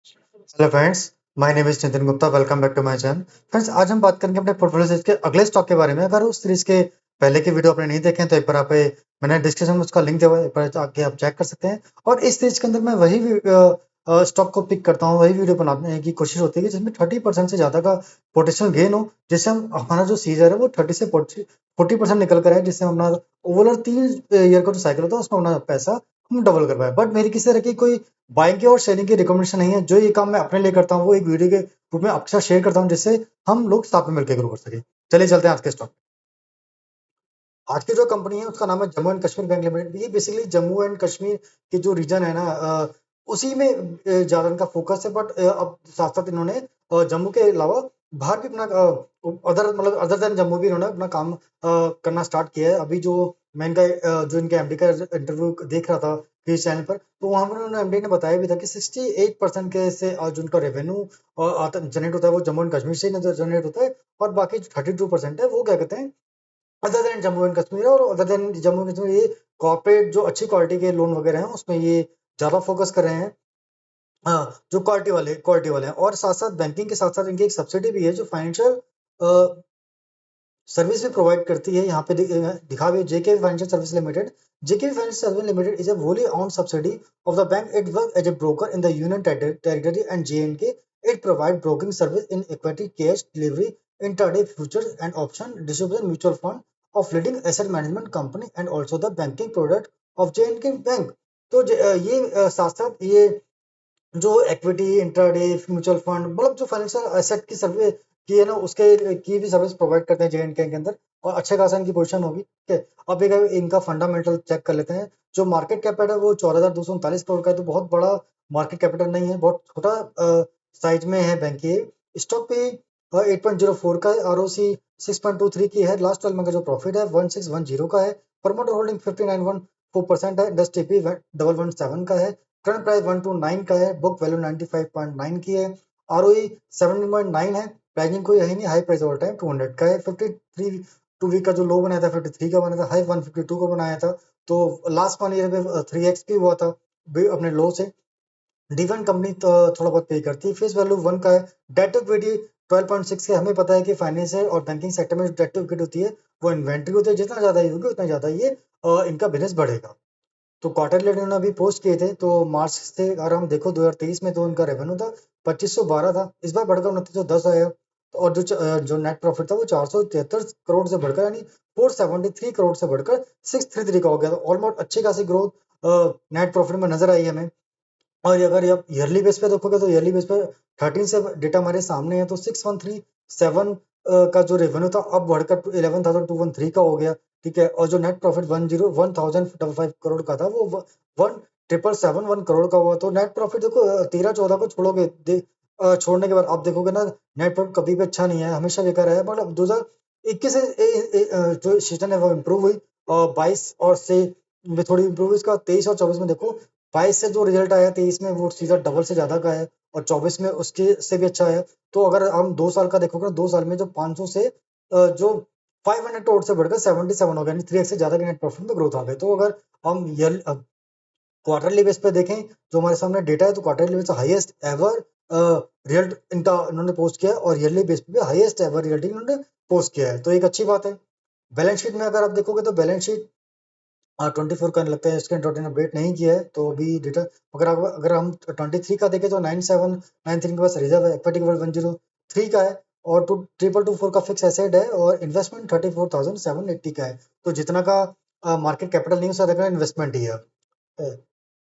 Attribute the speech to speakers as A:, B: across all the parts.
A: Hello friends, my name is Nitin Gupta. Welcome back to my channel. Friends, आज हम बात करेंगे अपने पोर्टफोलियो सीरीज के अगले स्टॉक के बारे में। अगर उस सीरीज के पहले की वीडियो आपने नहीं देखे हैं तो एक बार आप मैंने डिस्क्रिप्शन में उसका लिंक दिया हुआ है, एक बार जाके आप चेक कर सकते हैं। और इस सीरीज के अंदर मैं वही स्टॉक को पिक करता हूँ, वही वीडियो बनाने की कोशिश होती है कि जिसमें 30% से ज़्यादा का पोटेंशियल गेन हो, जिससे हम हमारा जो सीजर है वो 30 से 40% निकल कर आए, जिससे हम अपना ओवरऑल 3 ईयर का जो साइकिल होता है उसमें अपना पैसा हम डबल कर पाए। बट मेरी किसी तरह की कोई बाइंग की और शेयरिंग की रिकमेंडेशन नहीं है। जो ये काम मैं अपने लिए करता हूँ वो एक वीडियो के रूप में आपके साथ शेयर करता हूँ, जिससे हम लोग साथ में मिलकर ग्रो कर सके। चलिए चलते हैं आज के स्टॉक। आज की जो कंपनी है उसका नाम है Jammu and Kashmir bank limited. ये बेसिकली जम्मू एंड कश्मीर के जो रीजन है ना, उसी में ज्यादा इनका फोकस है। बट अब साथ साथ इन्होंने जम्मू के अलावा बाहर भी अपना अदर मतलब अदर देन जम्मू भी इन्होंने अपना काम करना स्टार्ट किया है। अभी जो मैं इनका जो इनके एमडी का इंटरव्यू देख रहा था किस चैनल पर, तो वहां पर उन्होंने एमडी ने बताया भी था कि 68% के से जो उनका रेवेन्यू जनरेट होता है वो जम्मू एंड कश्मीर से जनरेट होता है। और बाकी जो 32% है वो क्या कहते हैं, other than Jammu and Kashmir. और other than Jammu and Kashmir ये कॉर्पोरेट जो अच्छी क्वालिटी के लोन वगैरह हैं उसमें ये ज्यादा फोकस कर रहे हैं। जो क्वालिटी वाले हैं। और साथ साथ बैंकिंग के साथ साथ इनकी एक सब्सिडी भी है जो फाइनेंशियल सर्विस भी प्रोवाइड करती है। यहाँ पे दिखा भी JK financial service limited. JK financial service limited is a wholly owned subsidy of the bank. It works as a broker in the Union Territory and JNK. It provides broking service in equity, cash delivery, intraday futures and option distribution, mutual fund of leading asset management company and also the banking product of JNK Bank. तो साथ साथ ये जो equity, intraday, mutual fund मतलब जो financial asset की service की है ना, उसके की भी सर्विस प्रोवाइड करते हैं जे के अंदर। और अच्छे खासा इनकी पोजीशन होगी, ठीक है। अब एक इनका फंडामेंटल चेक कर लेते हैं। जो मार्केट कैपिटल है वो 14,239 करोड़ का है, तो बहुत बड़ा मार्केट कैपिटल नहीं है, बहुत छोटा साइज में है बैंक ये। स्टॉक पे 8.04 का है, आरओसी 6.23 की है। लास्ट 12 मंथ का जो प्रॉफिट है 1610 का है। प्रमोटर होल्डिंग 59.14% है। इंडस्ट्री पी 117 का है। करंट प्राइस 129 का है। बुक वैल्यू 95.9 की है। आरओई 17.9 है। प्राइसिंग कोई है नहीं, हाई प्राइस ओवर टाइम 200 का है। 53 टू वीक का जो लो बनाया था 53 का बनाया था, हाई 152 का बनाया था। तो लास्ट 1 ईयर में 3x भी हुआ था अपने लो से। डिविडेंड कंपनी तो थोड़ा बहुत पे करती है। फेस वैल्यू 1 का है। डेट टू इक्विटी 12.6 है। हमें पता है कि फाइनेंशियल और बैंकिंग सेक्टर में डेट टू इक्विटी होती है वो इन्वेंट्री होती है, जितना ज्यादा ही होगी उतना ज्यादा ये इनका बिजनेस बढ़ेगा। तो क्वार्टरली उन्होंने अभी पोस्ट किए थे, तो मार्च से अगर हम देखो 2023 में तो उनका रेवेन्यू था 2512 था, इस बार बढ़कर 2910 आया। तो और जो नेट प्रॉफिट था वो 473 करोड़ से बढ़कर यानी 473 करोड़ से बढ़कर 633 का हो गया। तो ऑलमोस्ट अच्छी खासी ग्रोथ नेट प्रॉफिट में नजर आई हमें। और अगर आप ईयरली बेस पे देखोगे तो ईयरली बेस पे 13 से डेटा हमारे सामने है, तो 6137 का जो रेवेन्यू था अब बढ़कर 11,213 का हो गया, ठीक है। और जो नेट प्रॉफिट 10,555 करोड़ का था वो 1,777 करोड़ का हुआ। तो नेट प्रॉफिट देखो 13-14 को छोड़ोगे छोड़ने के बाद आप देखोगे ना, नेट प्रॉफिट कभी भी अच्छा नहीं है, हमेशा बेकार है। मतलब 2021 से जो सीजन है वो इम्प्रूव हुई, और 22 और से में थोड़ी इम्प्रूव हुई। इसका 23 और 24 में देखो, 22 से जो रिजल्ट आया 23 में वो सीधा डबल से ज्यादा का है, और 24 में उसके से भी अच्छा है। तो अगर हम 2 साल का देखोगे, 2 साल में जो 500 से जो 500 करोड़ से बढ़कर 77 हो गया, यानी 3x से ज्यादा के नेट प्रॉफिट में ग्रोथ आ गई। तो अगर हम क्वार्टरली बेस पे देखें जो हमारे सामने डेटा है, तो quarterly base highest ever result इनका इन्होंने पोस्ट किया है, और ईयरली बेस पे हाईएस्ट एवर रिजल्ट इन्होंने पोस्ट किया है, तो एक अच्छी बात है। बैलेंस शीट में अगर आप देखोगे तो बैलेंस शीट 24 का लगता है इसके डॉट इन अपडेट नहीं किया है, तो अभी डेटा अगर हम 23 का देखें तो 9793 के पास रिजर्व है। इक्विटी 103 का है, और 2224 का फिक्स एसेट है, और इन्वेस्टमेंट 34,780 का है। तो जितना का मार्केट कैपिटल नहीं हो सकता, इन्वेस्टमेंट ही है।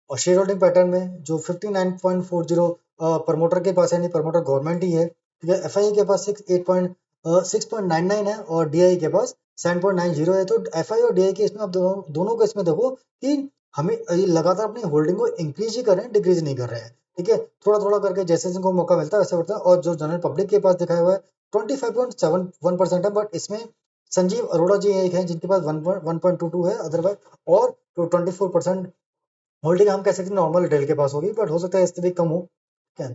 A: और शेयर होल्डिंग पैटर्न में जो 59.40 प्रमोटर के पास है, यानी प्रमोटर गवर्नमेंट ही है, ठीक है। एफआई के पास 6.99 है, और डीआई के पास 7.90 है। तो एफआई और डीआई के इसमें आप दोनों को इसमें देखो कि हमें ये लगातार अपनी होल्डिंग को इंक्रीज ही कर रहे हैं, डिक्रीज नहीं कर रहे हैं, ठीक है। थोड़ा थोड़ा करके जैसे जिनको मौका मिलता है वैसे बढ़ता है। और जो जनरल पब्लिक के पास दिखाया हुआ है 25.71% है, बट इसमें संजीव अरोड़ा जी एक है जिनके पास 1.22 है अदरवाइज। और 24% होल्डिंग हम कह सकते हैं नॉर्मल रिटेल के पास होगी, बट हो सकता है इससे भी कम हो, क्या।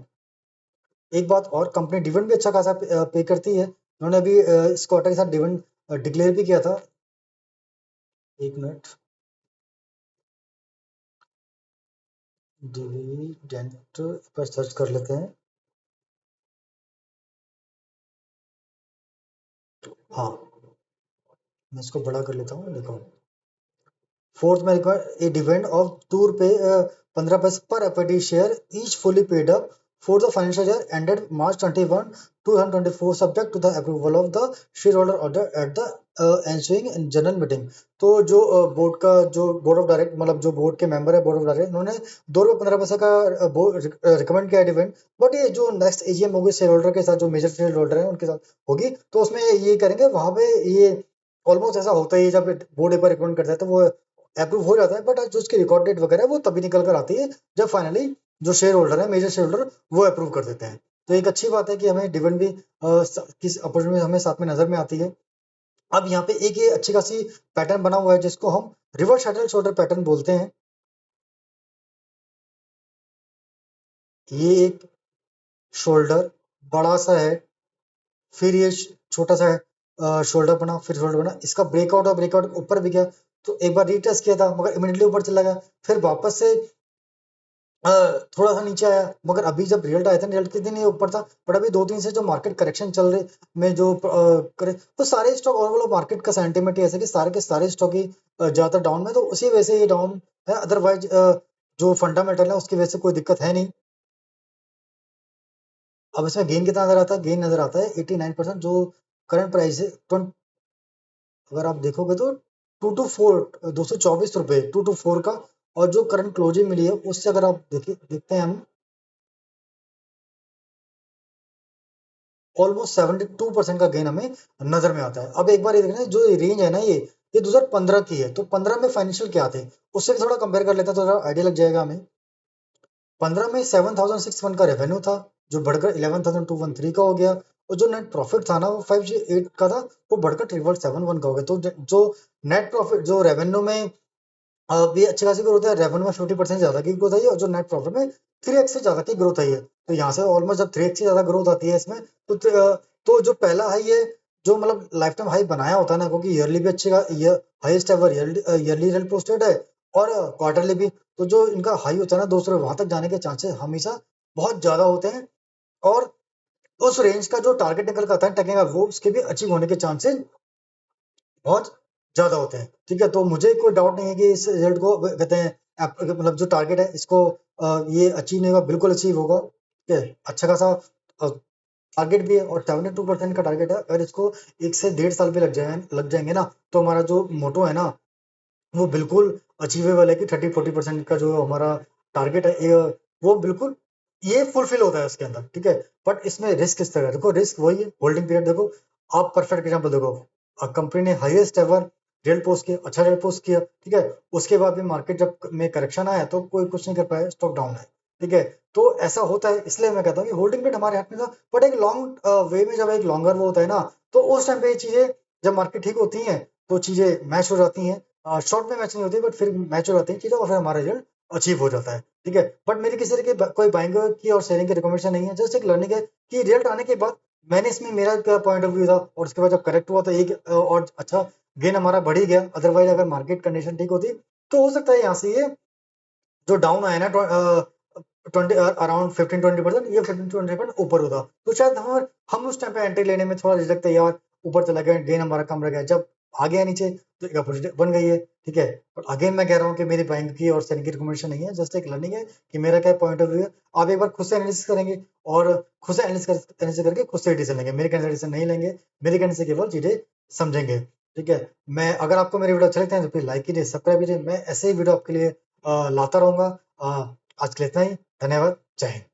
A: एक बात और, कंपनी डिविडेंड भी अच्छा खासा पे करती है। उन्होंने अभी इस क्वार्टर के साथ डिविडेंड डिक्लेयर भी किया था। एक मिनट, डिविडेंड पर सर्च कर लेते हैं। हाँ, मैं इसको बड़ा कर लेता हूँ। देखो, फोर्थ में रिक्वायर ए डिविडेंड ऑफ ₹2 15 पैसे पर equity share each fully paid up for the financial year ended March 21 2024 subject to the approval of the shareholder order at the ensuing general meeting। तो जो बोर्ड का जो board of direct मतलब जो board के member है board of direct उन्होंने ₹2.15 का रिकमेंड किया डिविडेंड। बट ये जो नेक्स्ट एजीएम होगी शेयर होल्डर के साथ जो मेजर शेयर होल्डर है उनके साथ होगी तो उसमें ये करेंगे वहां पे ये ऑलमोस्ट ऐसा होता ही है जब बोर्ड एक बार रिकमेंड करता है तो वो अप्रूव हो जाता है। बट जो उसकी रिकॉर्ड डेट वगैरह है वो तभी निकल कर आती है जब फाइनली जो शेयर होल्डर है मेजर शेयर होल्डर वो अप्रूव कर देते हैं। तो एक अच्छी बात है कि हमें डिविडेंड भी किस अपॉर्चुनिटी हमें साथ में नजर में आती है। अब यहाँ पे एक ये अच्छी खासी पैटर्न बना हुआ है जिसको हम reverse head and shoulder pattern बोलते हैं। ये एक शोल्डर बड़ा सा है, फिर ये छोटा सा शोल्डर बना, फिर शोल्डर बना, इसका ब्रेकआउट और ब्रेकआउट ऊपर भी गया। तो एक बार रीटेस्ट किया था मगर इमीडिएटली ऊपर चला गया, फिर वापस से अ, थोड़ा सा नीचे आया मगर अभी जब रिजल्ट आया था रिजल्ट के दिन ये ऊपर था। बट अभी 2 दिन से जो मार्केट करेक्शन चल रहे में जो करे तो सारे स्टॉक ओवरऑल मार्केट का सेंटीमेंट ऐसा कि सारे के सारे स्टॉक ही ज्यादा डाउन में तो उसी वजह से ये डाउन है। अदरवाइज जो फंडामेंटल है उसकी वजह से कोई दिक्कत है नहीं। अब इसमें गेन कितना नजर आता है? गेन नजर आता है 89% जो करंट प्राइस है। अगर आप देखोगे तो 224 ₹224 224 का। और जो करंट क्लोजिंग मिली है उससे अगर आप देखते हैं हम ऑलमोस्ट 72% का गेन हमें नजर में आता है। अब एक बार ये देखना जो रेंज है ना ये 2015 की है तो 15 में फाइनेंशियल क्या थे उससे भी थोड़ा कंपेयर कर लेते हैं तो थोड़ा आइडिया लग जाएगा हमें। 15 में 7,601 का रेवेन्यू था जो बढ़कर 11,213 का हो गया। और जो नेट प्रॉफिट था ना वो 508 का था वो बढ़कर 3,711 का हो गया। तो जो नेट प्रॉफिट जो रेवेन्यू में भी अच्छी खासी ग्रोथ है। रेवेन्यू में 50% ज्यादा की ग्रोथ आई है और जो नेट प्रॉफिट में 3x से ज्यादा की ग्रोथ आई है। तो यहाँ से ऑलमोस्ट जब 3x से ज्यादा ग्रोथ आती है इसमें तो जो पहला हाई है जो मतलब लाइफ टाइम हाई बनाया होता है ना क्योंकि ईयरली भी अच्छे highest ever yearly result posted है और क्वार्टरली भी। तो जो इनका हाई होता है ना 200 वहां तक जाने के चांसेस हमेशा बहुत ज्यादा होते हैं। और उस रेंज का जो टारगेट निकल कर आता है टेक्निकल वो उसके भी अचीव होने के चांसेस बहुत ज़्यादा होते हैं। ठीक है? तो मुझे कोई डाउट नहीं है कि इस रिज़ल्ट को कहते हैं मतलब जो टारगेट है इसको ये अचीव नहीं होगा, बिल्कुल अचीव होगा। ठीक है? अच्छा खासा अ, टारगेट भी है और 72% का टारगेट है। अगर इसको 1 से डेढ़ साल भी लग जाएँगे ना, तो हमारा जो मोटो है ना, वो बिल्कुल अचीवेबल है कि 30-40% का जो हमारा टारगेट है वो बिल्कुल ये फुलफिल होता है उसके अंदर। ठीक है? बट इसमें रिस्क किस तरह है? देखो रिस्क वही है, होल्डिंग पीरियड देखो। आप परफेक्ट एग्जांपल देखो, कंपनी ने हाईएस्ट एवर रिजल्ट पोस्ट किया, अच्छा रिजल्ट पोस्ट किया। ठीक है? उसके बाद भी मार्केट जब में करेक्शन आया तो कोई कुछ नहीं कर पाया, स्टॉक डाउन है। ठीक है? तो ऐसा होता है इसलिए मैं कहता हूँ कि होल्डिंग पीरियड हमारे हाथ में था। बट एक लॉन्ग वे में जब एक लॉन्गर वो होता है ना तो उस टाइम पे ये चीजें जब मार्केट ठीक होती हैं तो चीजें मैच हो जाती हैं। शॉर्ट में मैच नहीं होती बट फिर मैच हो जाती है चीजें और फिर हमारा रिजल्ट अचीव हो जाता है। ठीक है? बट मेरी किसी तरह की कोई बाइंग की और सेलिंग की रिकमेंडेशन नहीं है, जस्ट एक लर्निंग है कि रिजल्ट आने के बाद मैंने इसमें मेरा क्या पॉइंट ऑफ व्यू था और उसके बाद जब करेक्ट हुआ तो एक और अच्छा गेन हमारा बढ़ ही गया। अदरवाइज अगर मार्केट कंडीशन ठीक होती तो हो सकता है यहाँ से ये जो डाउन आया ना 20 अराउंड 15-20% ये 15-20% ऊपर होता तो शायद हम उस टाइम पे एंट्री लेने में थोड़ा झिझकते यार ऊपर चला गया गेन हमारा कम रह गया। जब आ गया नीचे तो एक अपॉर्चुनिटी बन गई है। ठीक है? और अगेन मैं कह रहा हूँ कि मेरी बैंक की और सेल की रिकमेंडेशन नहीं है, जस्ट एक लर्निंग है कि मेरा क्या पॉइंट ऑफ व्यू है। आप एक बार खुद से एनालिसिस करेंगे और खुद से एनालिसिस करके खुद से डिसीजन लेंगे, मेरे कहने से डिसीजन नहीं लेंगे, मेरे कहने से केवल चीजें समझेंगे। ठीक है? मैं अगर आपको मेरे वीडियो अच्छे लगते हैं तो प्लीज लाइक कीजिए, सब्सक्राइब कीजिए। मैं ऐसे ही वीडियो आपके लिए लाता रहूंगा। आज के लिए इतना ही। धन्यवाद। जय हिंद।